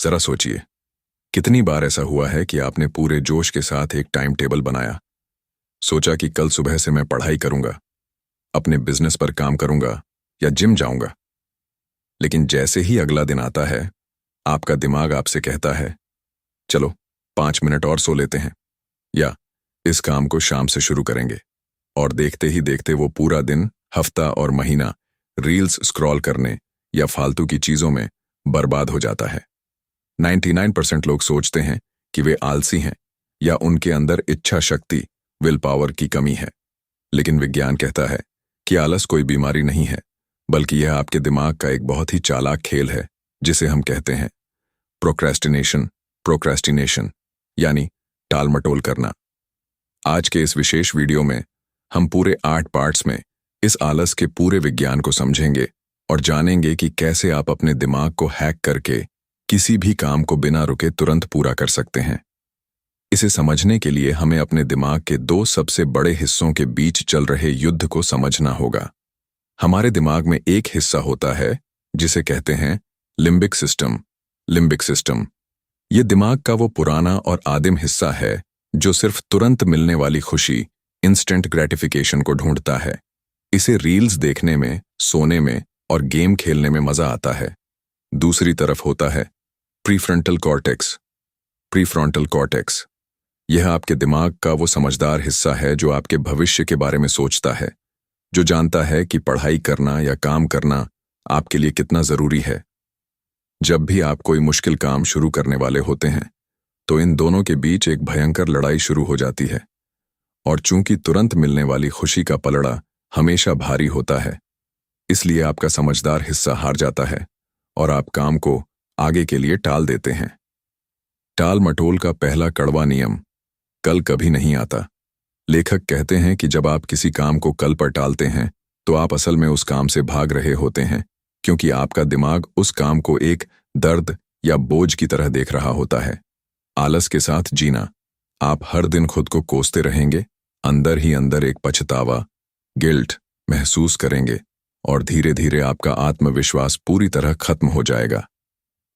जरा सोचिए, कितनी बार ऐसा हुआ है कि आपने पूरे जोश के साथ एक टाइम टेबल बनाया, सोचा कि कल सुबह से मैं पढ़ाई करूंगा, अपने बिजनेस पर काम करूंगा या जिम जाऊंगा। लेकिन जैसे ही अगला दिन आता है, आपका दिमाग आपसे कहता है, चलो 5 मिनट और सो लेते हैं, या इस काम को शाम से शुरू करेंगे। और देखते ही देखते वो पूरा दिन, हफ्ता और महीना रील्स स्क्रॉल करने या फालतू की चीजों में बर्बाद हो जाता है। 99% लोग सोचते हैं कि वे आलसी हैं या उनके अंदर इच्छा शक्ति, विल पावर की कमी है। लेकिन विज्ञान कहता है कि आलस कोई बीमारी नहीं है, बल्कि यह आपके दिमाग का एक बहुत ही चालाक खेल है, जिसे हम कहते हैं प्रोक्रेस्टिनेशन यानी टाल मटोल करना। आज के इस विशेष वीडियो में हम पूरे 8 पार्ट्स में इस आलस के पूरे विज्ञान को समझेंगे और जानेंगे कि कैसे आप अपने दिमाग को हैक करके किसी भी काम को बिना रुके तुरंत पूरा कर सकते हैं। इसे समझने के लिए हमें अपने दिमाग के 2 सबसे बड़े हिस्सों के बीच चल रहे युद्ध को समझना होगा। हमारे दिमाग में एक हिस्सा होता है जिसे कहते हैं लिम्बिक सिस्टम। ये दिमाग का वो पुराना और आदिम हिस्सा है जो सिर्फ तुरंत मिलने वाली खुशी, इंस्टेंट ग्रेटिफिकेशन को ढूंढता है। इसे रील्स देखने में, सोने में और गेम खेलने में मजा आता है। दूसरी तरफ होता है प्रीफ्रंटल कॉर्टेक्स। यह आपके दिमाग का वो समझदार हिस्सा है जो आपके भविष्य के बारे में सोचता है, जो जानता है कि पढ़ाई करना या काम करना आपके लिए कितना जरूरी है। जब भी आप कोई मुश्किल काम शुरू करने वाले होते हैं, तो इन दोनों के बीच एक भयंकर लड़ाई शुरू हो जाती है। और चूंकि तुरंत मिलने वाली खुशी का पलड़ा हमेशा भारी होता है, इसलिए आपका समझदार हिस्सा हार जाता है और आप काम को आगे के लिए टाल देते हैं। टाल मटोल का पहला कड़वा नियम, कल कभी नहीं आता। लेखक कहते हैं कि जब आप किसी काम को कल पर टालते हैं, तो आप असल में उस काम से भाग रहे होते हैं, क्योंकि आपका दिमाग उस काम को एक दर्द या बोझ की तरह देख रहा होता है। आलस के साथ जीना, आप हर दिन खुद को कोसते रहेंगे, अंदर ही अंदर एक पछतावा, गिल्ट महसूस करेंगे और धीरे धीरे आपका आत्मविश्वास पूरी तरह खत्म हो जाएगा।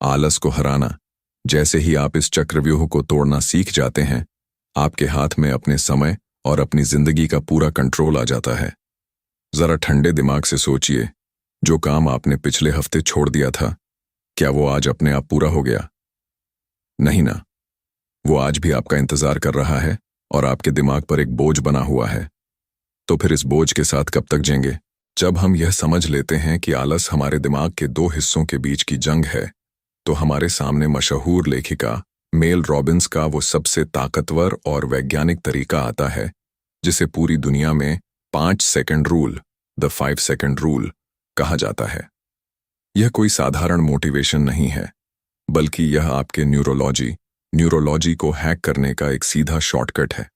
आलस को हराना, जैसे ही आप इस चक्रव्यूह को तोड़ना सीख जाते हैं, आपके हाथ में अपने समय और अपनी जिंदगी का पूरा कंट्रोल आ जाता है। जरा ठंडे दिमाग से सोचिए, जो काम आपने पिछले हफ्ते छोड़ दिया था, क्या वो आज अपने आप पूरा हो गया? नहीं ना, वो आज भी आपका इंतजार कर रहा है और आपके दिमाग पर एक बोझ बना हुआ है। तो फिर इस बोझ के साथ कब तक जिएंगे? जब हम यह समझ लेते हैं कि आलस हमारे दिमाग के 2 हिस्सों के बीच की जंग है, तो हमारे सामने मशहूर लेखिका मेल रॉबिन्स का वो सबसे ताकतवर और वैज्ञानिक तरीका आता है, जिसे पूरी दुनिया में 5 second rule, the 5 second rule कहा जाता है। यह कोई साधारण मोटिवेशन नहीं है, बल्कि यह आपके न्यूरोलॉजी को हैक करने का एक सीधा शॉर्टकट है।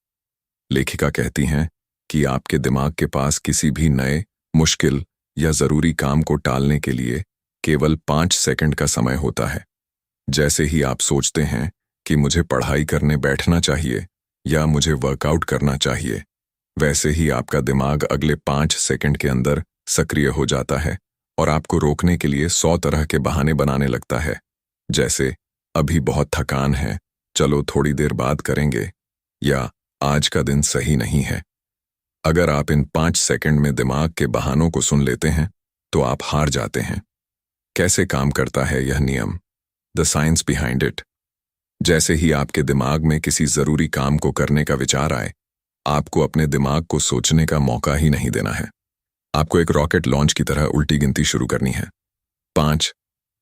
लेखिका कहती हैं कि आपके दिमाग के पास किसी भी नए, मुश्किल या जरूरी काम को टालने के लिए केवल 5 सेकंड का समय होता है। जैसे ही आप सोचते हैं कि मुझे पढ़ाई करने बैठना चाहिए या मुझे वर्कआउट करना चाहिए, वैसे ही आपका दिमाग अगले 5 सेकंड के अंदर सक्रिय हो जाता है और आपको रोकने के लिए 100 तरह के बहाने बनाने लगता है, जैसे अभी बहुत थकान है, चलो थोड़ी देर बाद करेंगे, या आज का दिन सही नहीं है। अगर आप इन 5 सेकंड में दिमाग के बहानों को सुन लेते हैं, तो आप हार जाते हैं। कैसे काम करता है यह नियम? The science behind it. जैसे ही आपके दिमाग में किसी जरूरी काम को करने का विचार आए, आपको अपने दिमाग को सोचने का मौका ही नहीं देना है। आपको एक रॉकेट लॉन्च की तरह उल्टी गिनती शुरू करनी है। 5,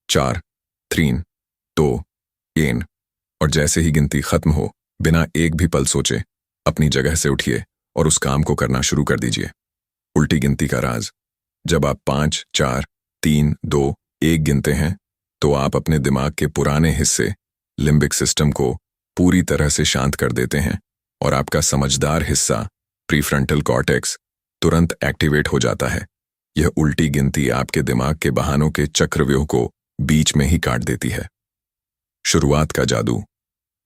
4, 3, 2, 1। और जैसे ही गिनती खत्म हो, बिना एक भी पल सोचे अपनी जगह से उठिए और उस काम को करना शुरू कर दीजिए। उल्टी गिनती का राज, जब आप 5, 4, 3, 2, 1 गिनते हैं, तो आप अपने दिमाग के पुराने हिस्से, लिम्बिक सिस्टम को पूरी तरह से शांत कर देते हैं और आपका समझदार हिस्सा, प्रीफ्रंटल कॉर्टेक्स, तुरंत एक्टिवेट हो जाता है। यह उल्टी गिनती आपके दिमाग के बहानों के चक्रव्यूह को बीच में ही काट देती है। शुरुआत का जादू।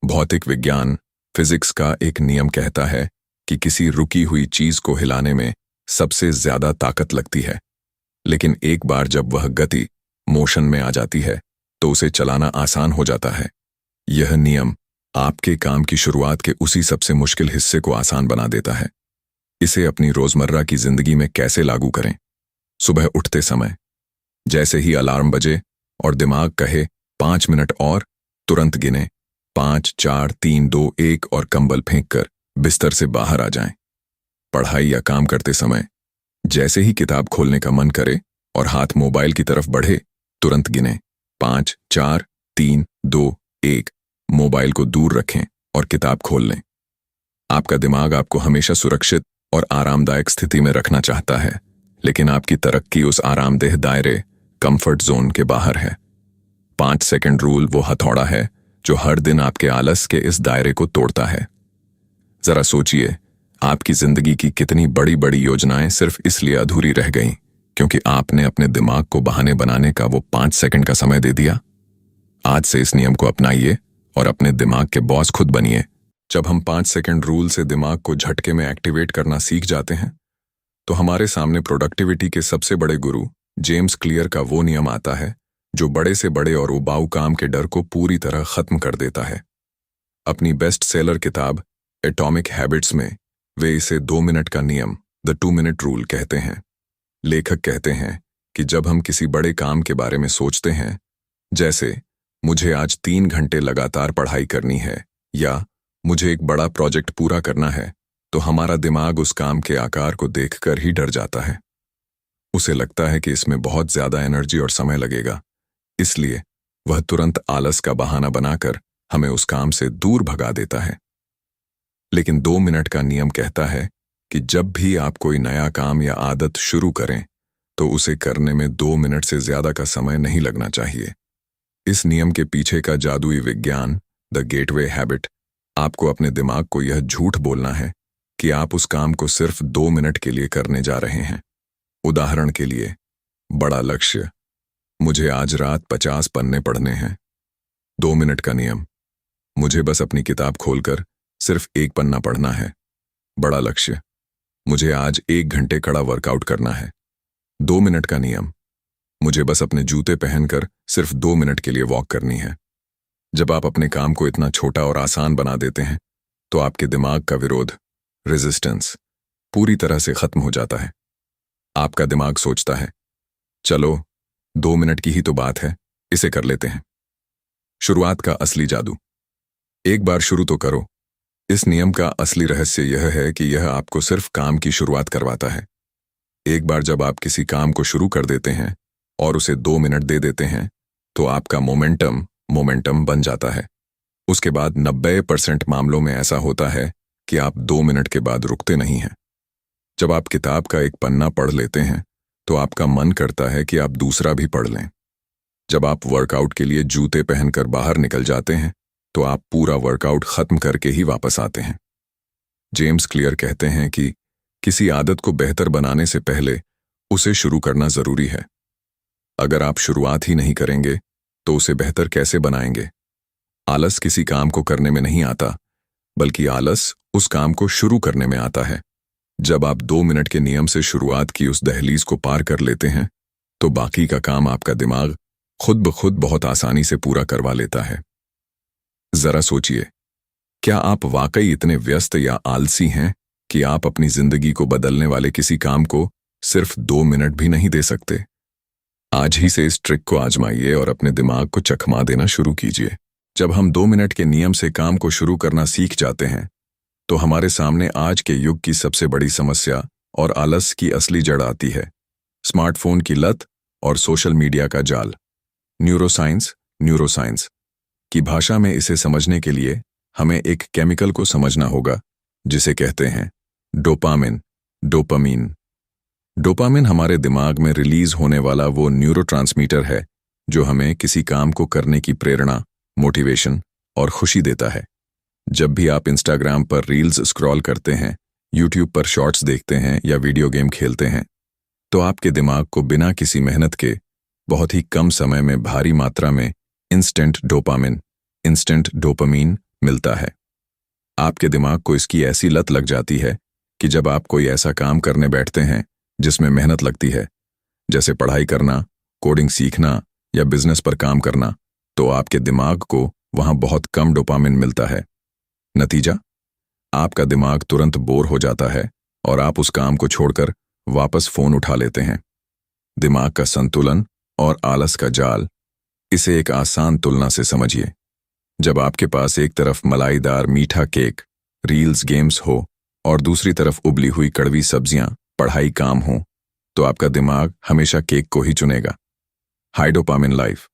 भौतिक विज्ञान, फिजिक्स का एक नियम कहता है कि किसी रुकी हुई चीज को हिलाने में सबसे ज्यादा ताकत लगती है, लेकिन एक बार जब वह गति, मोशन में आ जाती है, तो उसे चलाना आसान हो जाता है। यह नियम आपके काम की शुरुआत के उसी सबसे मुश्किल हिस्से को आसान बना देता है। इसे अपनी रोजमर्रा की जिंदगी में कैसे लागू करें? सुबह उठते समय जैसे ही अलार्म बजे और दिमाग कहे 5 मिनट और, तुरंत गिने 5, 4, 3, 2, 1 और कंबल फेंककर बिस्तर से बाहर आ जाएं। पढ़ाई या काम करते समय जैसे ही किताब खोलने का मन करे और हाथ मोबाइल की तरफ बढ़े, तुरंत गिने 5, 4, 3, 2, 1। मोबाइल को दूर रखें और किताब खोल लें। आपका दिमाग आपको हमेशा सुरक्षित और आरामदायक स्थिति में रखना चाहता है, लेकिन आपकी तरक्की उस आरामदेह दायरे, कंफर्ट जोन के बाहर है। 5 सेकंड रूल वो हथौड़ा है जो हर दिन आपके आलस के इस दायरे को तोड़ता है। जरा सोचिए, आपकी जिंदगी की कितनी बड़ी बड़ी योजनाएं सिर्फ इसलिए अधूरी रह गईं क्योंकि आपने अपने दिमाग को बहाने बनाने का वो 5 सेकंड का समय दे दिया। आज से इस नियम को अपनाइए और अपने दिमाग के बॉस खुद बनिए। जब हम 5 सेकंड रूल से दिमाग को झटके में एक्टिवेट करना सीख जाते हैं, तो हमारे सामने प्रोडक्टिविटी के सबसे बड़े गुरु जेम्स क्लियर का वो नियम आता है जो बड़े से बड़े और उबाऊ काम के डर को पूरी तरह खत्म कर देता है। अपनी बेस्ट सेलर किताब एटॉमिक हैबिट्स में वे इसे 2 मिनट का नियम, द 2 मिनट रूल कहते हैं। लेखक कहते हैं कि जब हम किसी बड़े काम के बारे में सोचते हैं, जैसे मुझे आज 3 घंटे लगातार पढ़ाई करनी है या मुझे एक बड़ा प्रोजेक्ट पूरा करना है, तो हमारा दिमाग उस काम के आकार को देखकर ही डर जाता है। उसे लगता है कि इसमें बहुत ज्यादा एनर्जी और समय लगेगा, इसलिए वह तुरंत आलस का बहाना बनाकर हमें उस काम से दूर भगा देता है। लेकिन 2 मिनट का नियम कहता है कि जब भी आप कोई नया काम या आदत शुरू करें, तो उसे करने में 2 मिनट से ज्यादा का समय नहीं लगना चाहिए। इस नियम के पीछे का जादुई विज्ञान, द गेटवे हैबिट, आपको अपने दिमाग को यह झूठ बोलना है कि आप उस काम को सिर्फ 2 मिनट के लिए करने जा रहे हैं। उदाहरण के लिए, बड़ा लक्ष्य, मुझे आज रात 50 पन्ने पढ़ने हैं। 2 मिनट का नियम, मुझे बस अपनी किताब खोलकर सिर्फ 1 पन्ना पढ़ना है। बड़ा लक्ष्य, मुझे आज 1 घंटे कड़ा वर्कआउट करना है। 2 मिनट का नियम, मुझे बस अपने जूते पहनकर सिर्फ 2 मिनट के लिए वॉक करनी है। जब आप अपने काम को इतना छोटा और आसान बना देते हैं, तो आपके दिमाग का विरोध, रेजिस्टेंस, पूरी तरह से खत्म हो जाता है। आपका दिमाग सोचता है, चलो 2 मिनट की ही तो बात है, इसे कर लेते हैं। शुरुआत का असली जादू, एक बार शुरू तो करो। इस नियम का असली रहस्य यह है कि यह आपको सिर्फ काम की शुरुआत करवाता है। एक बार जब आप किसी काम को शुरू कर देते हैं और उसे 2 मिनट दे देते हैं, तो आपका मोमेंटम बन जाता है। उसके बाद 90% मामलों में ऐसा होता है कि आप 2 मिनट के बाद रुकते नहीं हैं। जब आप किताब का एक पन्ना पढ़ लेते हैं, तो आपका मन करता है कि आप दूसरा भी पढ़ लें। जब आप वर्कआउट के लिए जूते पहनकर बाहर निकल जाते हैं, तो आप पूरा वर्कआउट खत्म करके ही वापस आते हैं। जेम्स क्लियर कहते हैं कि किसी आदत को बेहतर बनाने से पहले उसे शुरू करना जरूरी है। अगर आप शुरुआत ही नहीं करेंगे, तो उसे बेहतर कैसे बनाएंगे? आलस किसी काम को करने में नहीं आता, बल्कि आलस उस काम को शुरू करने में आता है। जब आप 2 मिनट के नियम से शुरुआत की उस दहलीज को पार कर लेते हैं, तो बाकी का काम आपका दिमाग खुद ब खुद बहुत आसानी से पूरा करवा लेता है। जरा सोचिए, क्या आप वाकई इतने व्यस्त या आलसी हैं कि आप अपनी जिंदगी को बदलने वाले किसी काम को सिर्फ 2 मिनट भी नहीं दे सकते? आज ही से इस ट्रिक को आजमाइए और अपने दिमाग को चकमा देना शुरू कीजिए। जब हम 2 मिनट के नियम से काम को शुरू करना सीख जाते हैं, तो हमारे सामने आज के युग की सबसे बड़ी समस्या और आलस की असली जड़ आती है, स्मार्टफोन की लत और सोशल मीडिया का जाल। न्यूरोसाइंस की भाषा में इसे समझने के लिए हमें एक केमिकल को समझना होगा जिसे कहते हैं डोपामिन। डोपामिन हमारे दिमाग में रिलीज होने वाला वो न्यूरोट्रांसमीटर है जो हमें किसी काम को करने की प्रेरणा, मोटिवेशन और खुशी देता है। जब भी आप इंस्टाग्राम पर रील्स स्क्रॉल करते हैं, यूट्यूब पर शॉर्ट्स देखते हैं या वीडियो गेम खेलते हैं, तो आपके दिमाग को बिना किसी मेहनत के बहुत ही कम समय में भारी मात्रा में इंस्टेंट डोपामिन मिलता है। आपके दिमाग को इसकी ऐसी लत लग जाती है कि जब आप कोई ऐसा काम करने बैठते हैं जिसमें मेहनत लगती है, जैसे पढ़ाई करना, कोडिंग सीखना या बिजनेस पर काम करना, तो आपके दिमाग को वहां बहुत कम डोपामिन मिलता है। नतीजा, आपका दिमाग तुरंत बोर हो जाता है और आप उस काम को छोड़कर वापस फोन उठा लेते हैं। दिमाग का संतुलन और आलस का जाल। इसे एक आसान तुलना से समझिए। जब आपके पास एक तरफ मलाईदार मीठा केक, रील्स, गेम्स हो और दूसरी तरफ उबली हुई कड़वी सब्जियां, पढ़ाई, काम हो, तो आपका दिमाग हमेशा केक को ही चुनेगा। High dopamine life.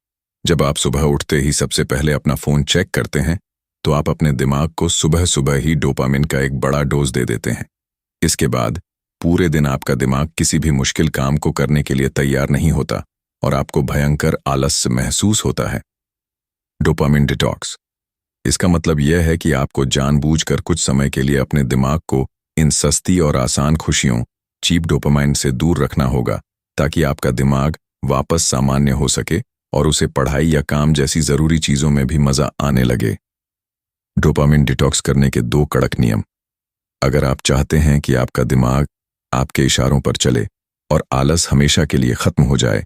जब आप सुबह उठते ही सबसे पहले अपना फोन चेक करते हैं तो आप अपने दिमाग को सुबह सुबह ही डोपामिन का एक बड़ा डोज दे देते हैं। इसके बाद पूरे दिन आपका दिमाग किसी भी मुश्किल काम को करने के लिए तैयार नहीं होता और आपको भयंकर आलस्य महसूस होता है। Dopamine detox. इसका मतलब यह है कि आपको जानबूझकर कुछ समय के लिए अपने दिमाग को इन सस्ती और आसान खुशियों, चीप डोपामाइन से दूर रखना होगा ताकि आपका दिमाग वापस सामान्य हो सके और उसे पढ़ाई या काम जैसी जरूरी चीजों में भी मजा आने लगे। डोपामिन डिटॉक्स करने के 2 कड़क नियम। अगर आप चाहते हैं कि आपका दिमाग आपके इशारों पर चले और आलस हमेशा के लिए खत्म हो जाए,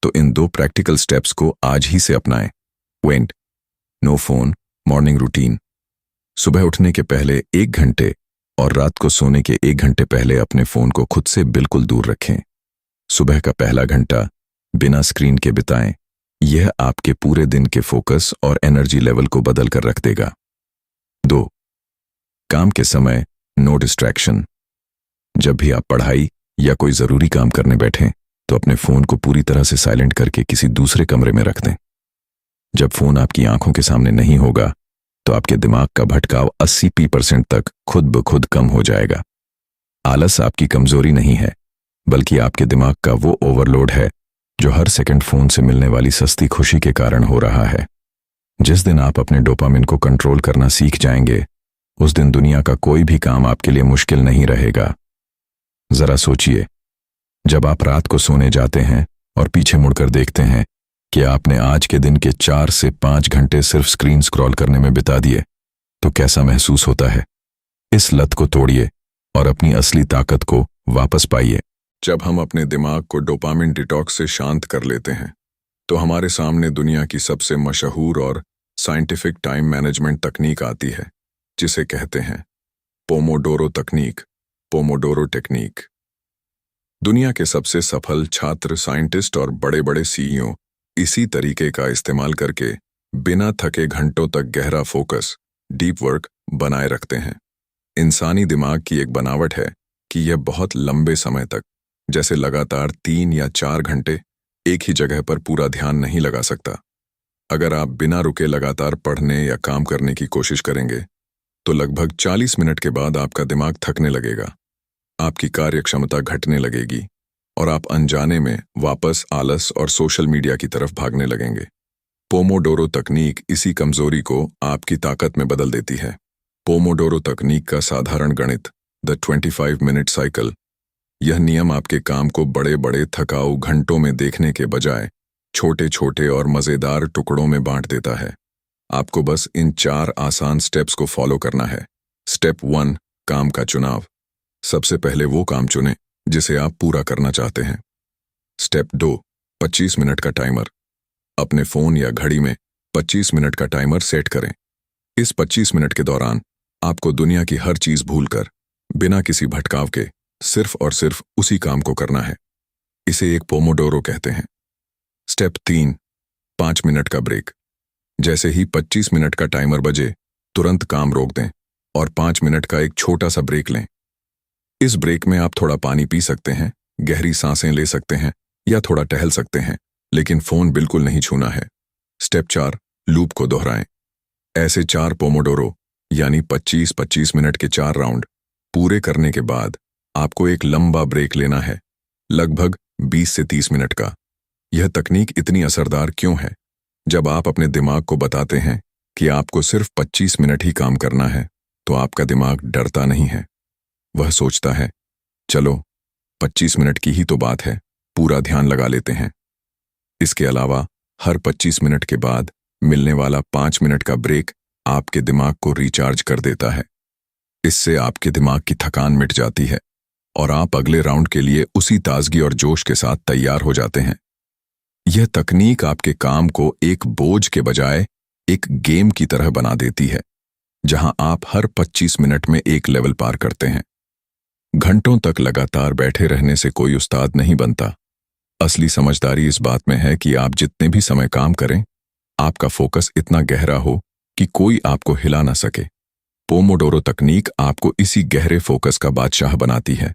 तो इन 2 प्रैक्टिकल स्टेप्स को आज ही से अपनाएं। वेंट, नो फोन मॉर्निंग रूटीन। सुबह उठने के पहले 1 घंटे और रात को सोने के 1 घंटे पहले अपने फोन को खुद से बिल्कुल दूर रखें। सुबह का पहला घंटा बिना स्क्रीन के बिताएं। यह आपके पूरे दिन के फोकस और एनर्जी लेवल को बदल कर रख देगा। 2. काम के समय नो डिस्ट्रैक्शन। जब भी आप पढ़ाई या कोई जरूरी काम करने बैठें तो अपने फोन को पूरी तरह से साइलेंट करके किसी दूसरे कमरे में रख दें। जब फोन आपकी आंखों के सामने नहीं होगा तो आपके दिमाग का भटकाव 80% तक खुद ब खुद कम हो जाएगा। आलस आपकी कमजोरी नहीं है, बल्कि आपके दिमाग का वो ओवरलोड है जो हर सेकंड फोन से मिलने वाली सस्ती खुशी के कारण हो रहा है। जिस दिन आप अपने डोपामिन को कंट्रोल करना सीख जाएंगे, उस दिन दुनिया का कोई भी काम आपके लिए मुश्किल नहीं रहेगा। जरा सोचिए, जब आप रात को सोने जाते हैं और पीछे मुड़कर देखते हैं कि आपने आज के दिन के 4 से 5 घंटे सिर्फ स्क्रीन स्क्रॉल करने में बिता दिए, तो कैसा महसूस होता है? इस लत को तोड़िए और अपनी असली ताकत को वापस पाइए। जब हम अपने दिमाग को डोपामिन डिटॉक्स से शांत कर लेते हैं, तो हमारे सामने दुनिया की सबसे मशहूर और साइंटिफिक टाइम मैनेजमेंट तकनीक आती है, जिसे कहते हैं पोमोडोरो तकनीक, पोमोडोरो टेक्निक। दुनिया के सबसे सफल छात्र, साइंटिस्ट और बड़े-बड़े सीईओ इसी तरीके का इस्तेमाल करके बिना थके घंटों तक गहरा फोकस, डीप वर्क बनाए रखते हैं। इंसानी दिमाग की एक बनावट है कि यह बहुत लंबे समय तक, जैसे लगातार 3 या 4 घंटे एक ही जगह पर पूरा ध्यान नहीं लगा सकता। अगर आप बिना रुके लगातार पढ़ने या काम करने की कोशिश करेंगे, तो लगभग 40 मिनट के बाद आपका दिमाग थकने लगेगा, आपकी कार्य क्षमता घटने लगेगी और आप अनजाने में वापस आलस और सोशल मीडिया की तरफ भागने लगेंगे। पोमोडोरो तकनीक इसी कमजोरी को आपकी ताकत में बदल देती है। पोमोडोरो तकनीक का साधारण गणित, द 25 मिनट साइकिल। यह नियम आपके काम को बड़े बड़े थकाऊ घंटों में देखने के बजाय छोटे छोटे और मजेदार टुकड़ों में बांट देता है। आपको बस इन 4 आसान स्टेप्स को फॉलो करना है। स्टेप 1, काम का चुनाव। सबसे पहले वो काम चुनें जिसे आप पूरा करना चाहते हैं। स्टेप 2, 25 मिनट का टाइमर। अपने फोन या घड़ी में 25 मिनट का टाइमर सेट करें। इस 25 मिनट के दौरान आपको दुनिया की हर चीज भूलकर, बिना किसी भटकाव के, सिर्फ और सिर्फ उसी काम को करना है। इसे एक पोमोडोरो कहते हैं। स्टेप 3, 5 मिनट का ब्रेक। जैसे ही 25 मिनट का टाइमर बजे, तुरंत काम रोक दें और 5 मिनट का एक छोटा सा ब्रेक लें। इस ब्रेक में आप थोड़ा पानी पी सकते हैं, गहरी सांसें ले सकते हैं या थोड़ा टहल सकते हैं, लेकिन फोन बिल्कुल नहीं छूना है। स्टेप 4, लूप को दोहराएं। ऐसे 4 पोमोडोरो यानी 25-25 मिनट के 4 राउंड पूरे करने के बाद आपको एक लंबा ब्रेक लेना है, लगभग 20 से 30 मिनट का। यह तकनीक इतनी असरदार क्यों है? जब आप अपने दिमाग को बताते हैं कि आपको सिर्फ 25 मिनट ही काम करना है, तो आपका दिमाग डरता नहीं है। वह सोचता है, चलो 25 मिनट की ही तो बात है, पूरा ध्यान लगा लेते हैं। इसके अलावा हर 25 मिनट के बाद मिलने वाला 5 मिनट का ब्रेक आपके दिमाग को रिचार्ज कर देता है। इससे आपके दिमाग की थकान मिट जाती है और आप अगले राउंड के लिए उसी ताजगी और जोश के साथ तैयार हो जाते हैं। यह तकनीक आपके काम को एक बोझ के बजाय एक गेम की तरह बना देती है, जहां आप हर 25 मिनट में एक लेवल पार करते हैं। घंटों तक लगातार बैठे रहने से कोई उस्ताद नहीं बनता। असली समझदारी इस बात में है कि आप जितने भी समय काम करें, आपका फोकस इतना गहरा हो कि कोई आपको हिला ना सके। पोमोडोरो तकनीक आपको इसी गहरे फोकस का बादशाह बनाती है।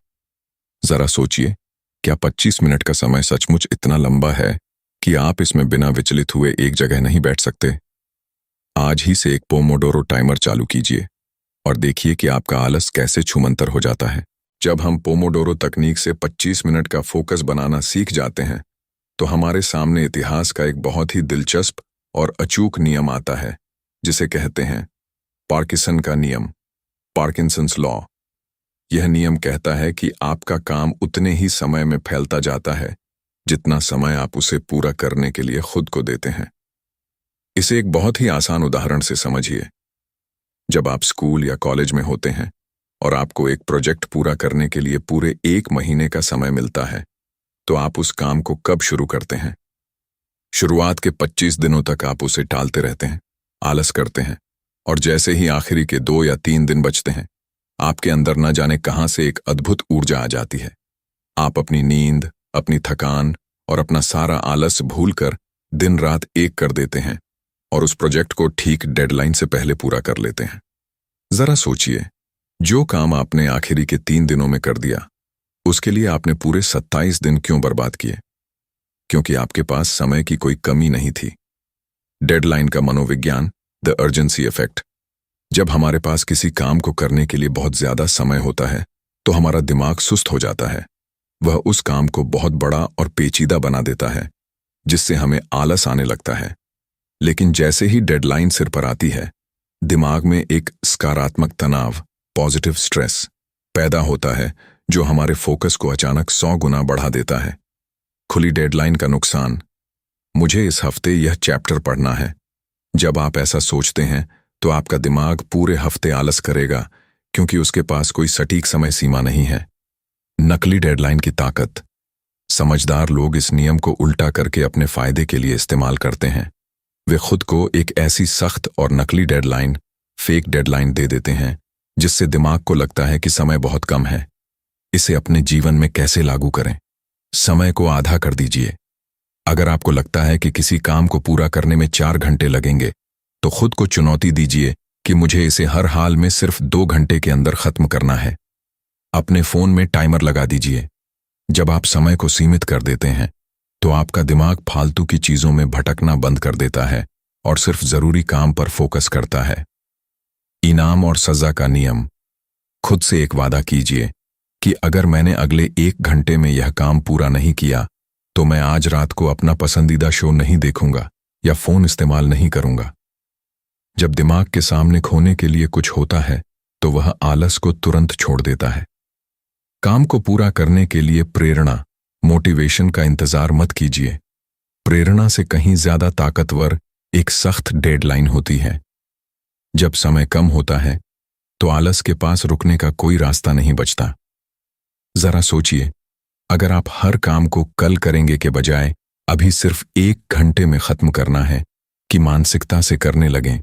जरा सोचिए, क्या 25 मिनट का समय सचमुच इतना लंबा है कि आप इसमें बिना विचलित हुए एक जगह नहीं बैठ सकते? आज ही से एक पोमोडोरो टाइमर चालू कीजिए और देखिए कि आपका आलस कैसे छूमंतर हो जाता है। जब हम पोमोडोरो तकनीक से 25 मिनट का फोकस बनाना सीख जाते हैं, तो हमारे सामने इतिहास का एक बहुत ही दिलचस्प और अचूक नियम आता है, जिसे कहते हैं पार्किंसन का नियम, पार्किंसंस लॉ। यह नियम कहता है कि आपका काम उतने ही समय में फैलता जाता है जितना समय आप उसे पूरा करने के लिए खुद को देते हैं। इसे एक बहुत ही आसान उदाहरण से समझिए। जब आप स्कूल या कॉलेज में होते हैं और आपको एक प्रोजेक्ट पूरा करने के लिए पूरे 1 महीने का समय मिलता है, तो आप उस काम को कब शुरू करते हैं? शुरुआत के 25 दिनों तक आप उसे टालते रहते हैं, आलस करते हैं, और जैसे ही आखिरी के 2 या 3 दिन बचते हैं, आपके अंदर न जाने कहां से एक अद्भुत ऊर्जा आ जाती है। आप अपनी नींद, अपनी थकान और अपना सारा आलस भूलकर दिन रात एक कर देते हैं और उस प्रोजेक्ट को ठीक डेडलाइन से पहले पूरा कर लेते हैं। जरा सोचिए, जो काम आपने आखिरी के 3 दिनों में कर दिया, उसके लिए आपने पूरे 27 दिन क्यों बर्बाद किए? क्योंकि आपके पास समय की कोई कमी नहीं थी। डेडलाइन का मनोविज्ञान, द अर्जेंसी इफेक्ट। जब हमारे पास किसी काम को करने के लिए बहुत ज्यादा समय होता है, तो हमारा दिमाग सुस्त हो जाता है। वह उस काम को बहुत बड़ा और पेचीदा बना देता है, जिससे हमें आलस आने लगता है। लेकिन जैसे ही डेडलाइन सिर पर आती है, दिमाग में एक सकारात्मक तनाव, पॉजिटिव स्ट्रेस पैदा होता है, जो हमारे फोकस को अचानक 100 गुना बढ़ा देता है। खुली डेडलाइन का नुकसान। मुझे इस हफ्ते यह चैप्टर पढ़ना है। जब आप ऐसा सोचते हैं, तो आपका दिमाग पूरे हफ्ते आलस करेगा, क्योंकि उसके पास कोई सटीक समय सीमा नहीं है। नकली डेडलाइन की ताकत। समझदार लोग इस नियम को उल्टा करके अपने फायदे के लिए इस्तेमाल करते हैं। वे खुद को एक ऐसी सख्त और नकली डेडलाइन, फेक डेडलाइन दे देते हैं, जिससे दिमाग को लगता है कि समय बहुत कम है। इसे अपने जीवन में कैसे लागू करें? समय को आधा कर दीजिए। अगर आपको लगता है कि किसी काम को पूरा करने में 4 घंटे लगेंगे, तो खुद को चुनौती दीजिए कि मुझे इसे हर हाल में सिर्फ 2 घंटे के अंदर खत्म करना है। अपने फोन में टाइमर लगा दीजिए। जब आप समय को सीमित कर देते हैं, तो आपका दिमाग फालतू की चीजों में भटकना बंद कर देता है और सिर्फ जरूरी काम पर फोकस करता है। इनाम और सजा का नियम। खुद से एक वादा कीजिए कि अगर मैंने अगले 1 घंटे में यह काम पूरा नहीं किया, तो मैं आज रात को अपना पसंदीदा शो नहीं देखूंगा या फोन इस्तेमाल नहीं करूंगा। जब दिमाग के सामने खोने के लिए कुछ होता है, तो वह आलस को तुरंत छोड़ देता है। काम को पूरा करने के लिए प्रेरणा, मोटिवेशन का इंतजार मत कीजिए। प्रेरणा से कहीं ज्यादा ताकतवर एक सख्त डेडलाइन होती है। जब समय कम होता है, तो आलस के पास रुकने का कोई रास्ता नहीं बचता। जरा सोचिए, अगर आप हर काम को कल करेंगे के बजाय अभी सिर्फ 1 घंटे में खत्म करना है कि मानसिकता से करने लगें,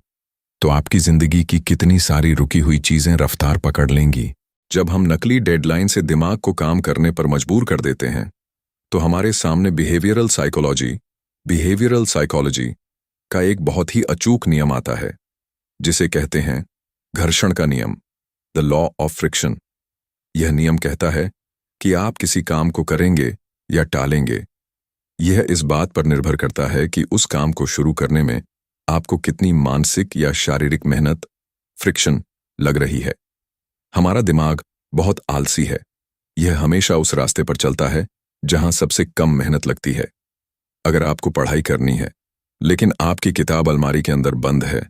तो आपकी जिंदगी की कितनी सारी रुकी हुई चीजें रफ्तार पकड़ लेंगी। जब हम नकली डेडलाइन से दिमाग को काम करने पर मजबूर कर देते हैं, तो हमारे सामने बिहेवियरल साइकोलॉजी का एक बहुत ही अचूक नियम आता है, जिसे कहते हैं घर्षण का नियम, द लॉ ऑफ फ्रिक्शन। यह नियम कहता है कि आप किसी काम को करेंगे या टालेंगे, यह इस बात पर निर्भर करता है कि उस काम को शुरू करने में आपको कितनी मानसिक या शारीरिक मेहनत, फ्रिक्शन लग रही है। हमारा दिमाग बहुत आलसी है। यह हमेशा उस रास्ते पर चलता है जहां सबसे कम मेहनत लगती है। अगर आपको पढ़ाई करनी है, लेकिन आपकी किताब अलमारी के अंदर बंद है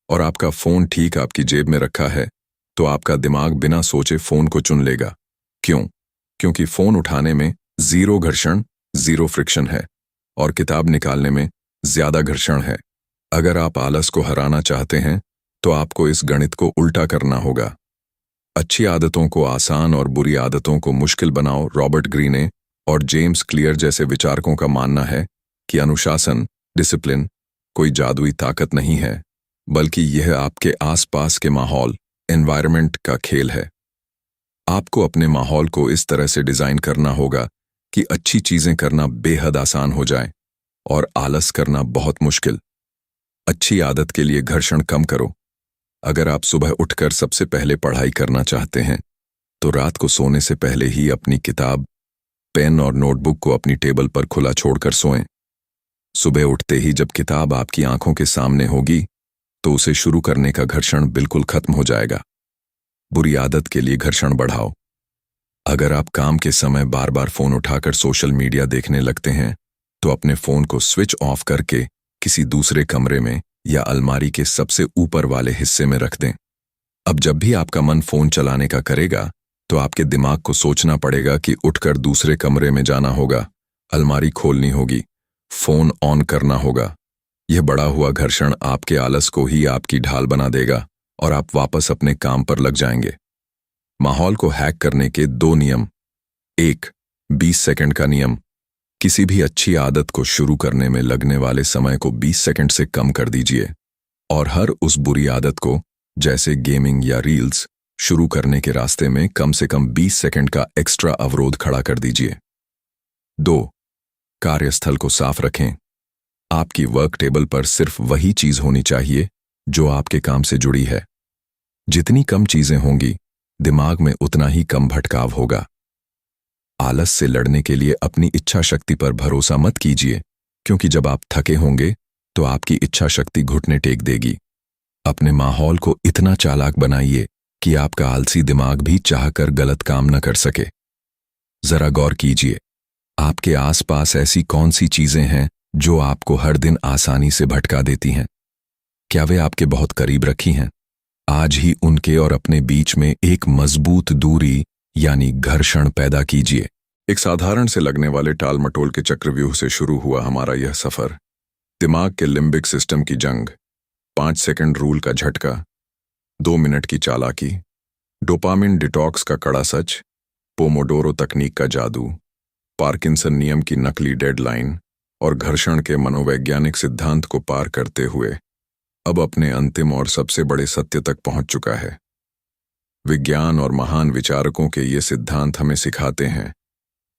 और आपका फोन ठीक आपकी जेब में रखा है, तो आपका दिमाग बिना सोचे फोन को चुन लेगा। क्यों? क्योंकि फोन उठाने में 0 घर्षण, 0 फ्रिक्शन है और किताब निकालने में ज्यादा घर्षण है। अगर आप आलस को हराना चाहते हैं, तो आपको इस गणित को उल्टा करना होगा। अच्छी आदतों को आसान और बुरी आदतों को मुश्किल बनाओ। रॉबर्ट ग्रीने और जेम्स क्लियर जैसे विचारकों का मानना है कि अनुशासन, डिसिप्लिन कोई जादुई ताकत नहीं है, बल्कि यह आपके आसपास के माहौल, एनवायरनमेंट का खेल है। आपको अपने माहौल को इस तरह से डिजाइन करना होगा कि अच्छी चीजें करना बेहद आसान हो जाए और आलस करना बहुत मुश्किल। अच्छी आदत के लिए घर्षण कम करो। अगर आप सुबह उठकर सबसे पहले पढ़ाई करना चाहते हैं, तो रात को सोने से पहले ही अपनी किताब, पेन और नोटबुक को अपनी टेबल पर खुला छोड़कर सोएं। सुबह उठते ही जब किताब आपकी आंखों के सामने होगी, तो उसे शुरू करने का घर्षण बिल्कुल खत्म हो जाएगा। बुरी आदत के लिए घर्षण बढ़ाओ। अगर आप काम के समय बार बार फोन उठाकर सोशल मीडिया देखने लगते हैं, तो अपने फोन को स्विच ऑफ करके किसी दूसरे कमरे में या अलमारी के सबसे ऊपर वाले हिस्से में रख दें। अब जब भी आपका मन फोन चलाने का करेगा, तो आपके दिमाग को सोचना पड़ेगा कि उठकर दूसरे कमरे में जाना होगा, अलमारी खोलनी होगी, फोन ऑन करना होगा। यह बढ़ा हुआ घर्षण आपके आलस को ही आपकी ढाल बना देगा और आप वापस अपने काम पर लग जाएंगे। माहौल को हैक करने के 2 नियम। 1. 20 सेकंड का नियम। किसी भी अच्छी आदत को शुरू करने में लगने वाले समय को 20 सेकंड से कम कर दीजिए और हर उस बुरी आदत को, जैसे गेमिंग या रील्स, शुरू करने के रास्ते में कम से कम 20 सेकंड का एक्स्ट्रा अवरोध खड़ा कर दीजिए। 2. कार्यस्थल को साफ रखें। आपकी वर्क टेबल पर सिर्फ वही चीज होनी चाहिए जो आपके काम से जुड़ी है। जितनी कम चीजें होंगी, दिमाग में उतना ही कम भटकाव होगा। आलस से लड़ने के लिए अपनी इच्छा शक्ति पर भरोसा मत कीजिए, क्योंकि जब आप थके होंगे तो आपकी इच्छा शक्ति घुटने टेक देगी। अपने माहौल को इतना चालाक बनाइए कि आपका आलसी दिमाग भी चाहकर गलत काम न कर सके। जरा गौर कीजिए, आपके आसपास ऐसी कौन सी चीजें हैं जो आपको हर दिन आसानी से भटका देती हैं? क्या वे आपके बहुत करीब रखी हैं? आज ही उनके और अपने बीच में एक मजबूत दूरी यानी घर्षण पैदा कीजिए। एक साधारण से लगने वाले टाल मटोल के चक्रव्यूह से शुरू हुआ हमारा यह सफर। दिमाग के लिम्बिक सिस्टम की जंग, 5 सेकंड रूल का झटका, 2 मिनट की चालाकी, डोपामिन डिटॉक्स का कड़ा सच, पोमोडोरो तकनीक का जादू, पार्किंसन नियम की नकली डेडलाइन और घर्षण के मनोवैज्ञानिक सिद्धांत को पार करते हुए अब अपने अंतिम और सबसे बड़े सत्य तक पहुंच चुका है। विज्ञान और महान विचारकों के ये सिद्धांत हमें सिखाते हैं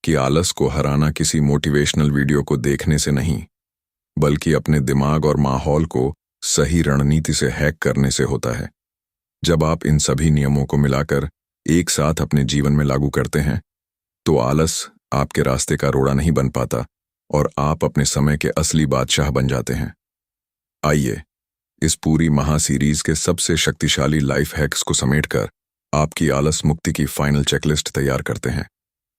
कि आलस को हराना किसी मोटिवेशनल वीडियो को देखने से नहीं, बल्कि अपने दिमाग और माहौल को सही रणनीति से हैक करने से होता है। जब आप इन सभी नियमों को मिलाकर एक साथ अपने जीवन में लागू करते हैं, तो आलस आपके रास्ते का रोड़ा नहीं बन पाता और आप अपने समय के असली बादशाह बन जाते हैं। आइए इस पूरी महासीरीज के सबसे शक्तिशाली लाइफ हैक्स को समेटकर आपकी आलस मुक्ति की फाइनल चेकलिस्ट तैयार करते हैं।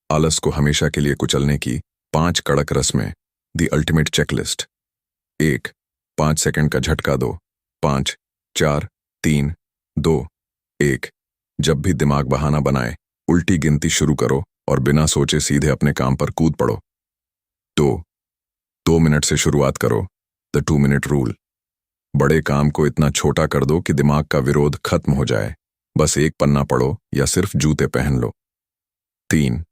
आलस को हमेशा के लिए कुचलने की 5 कड़क रस्में, द अल्टीमेट चेकलिस्ट। 1. 5 सेकंड का झटका दो। 5, 4, 3, 2, 1। जब भी दिमाग बहाना बनाए, उल्टी गिनती शुरू करो और बिना सोचे सीधे अपने काम पर कूद पड़ो। 2 मिनट से शुरुआत करो, द 2 मिनट रूल। बड़े काम को इतना छोटा कर दो कि दिमाग का विरोध खत्म हो जाए। बस 1 पन्ना पढ़ो या सिर्फ जूते पहन लो। 3.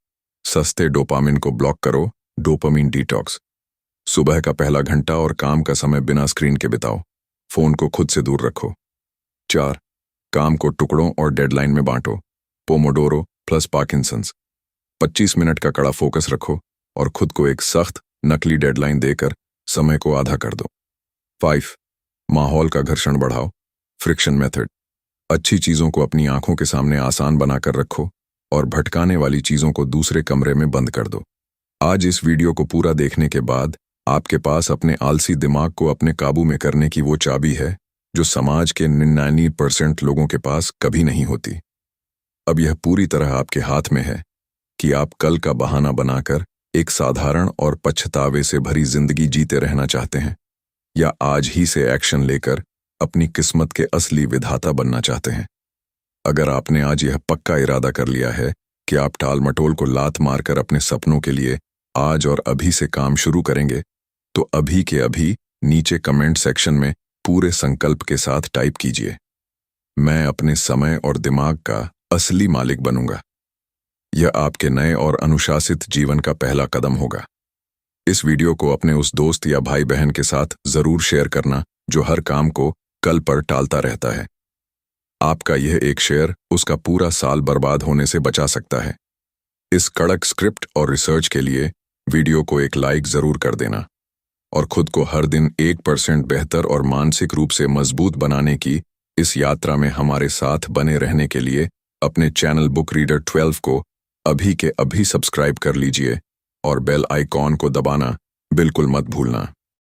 सस्ते डोपामिन को ब्लॉक करो, डोपामिन डिटॉक्स। सुबह का पहला घंटा और काम का समय बिना स्क्रीन के बिताओ, फोन को खुद से दूर रखो। 4. काम को टुकड़ों और डेडलाइन में बांटो, पोमोडोरो प्लस पार्किंसंस। 25 मिनट का कड़ा फोकस रखो और खुद को एक सख्त नकली डेडलाइन देकर समय को आधा कर दो। 5. माहौल का घर्षण बढ़ाओ, फ्रिक्शन मेथड। अच्छी चीजों को अपनी आंखों के सामने आसान बनाकर रखो और भटकाने वाली चीजों को दूसरे कमरे में बंद कर दो। आज इस वीडियो को पूरा देखने के बाद आपके पास अपने आलसी दिमाग को अपने काबू में करने की वो चाबी है जो समाज के 99% लोगों के पास कभी नहीं होती। अब यह पूरी तरह आपके हाथ में है कि आप कल का बहाना बनाकर एक साधारण और पछतावे से भरी जिंदगी जीते रहना चाहते हैं, या आज ही से एक्शन लेकर अपनी किस्मत के असली विधाता बनना चाहते हैं। अगर आपने आज यह पक्का इरादा कर लिया है कि आप टाल मटोल को लात मारकर अपने सपनों के लिए आज और अभी से काम शुरू करेंगे, तो अभी के अभी नीचे कमेंट सेक्शन में पूरे संकल्प के साथ टाइप कीजिए, मैं अपने समय और दिमाग का असली मालिक बनूंगा। यह आपके नए और अनुशासित जीवन का पहला कदम होगा। इस वीडियो को अपने उस दोस्त या भाई बहन के साथ जरूर शेयर करना जो हर काम को कल पर टालता रहता है। आपका यह एक शेयर उसका पूरा साल बर्बाद होने से बचा सकता है। इस कड़क स्क्रिप्ट और रिसर्च के लिए वीडियो को एक लाइक जरूर कर देना और खुद को हर दिन 1% बेहतर और मानसिक रूप से मजबूत बनाने की इस यात्रा में हमारे साथ बने रहने के लिए अपने चैनल बुक रीडर 12 को अभी के अभी सब्सक्राइब कर लीजिए और बेल आइकॉन को दबाना बिल्कुल मत भूलना।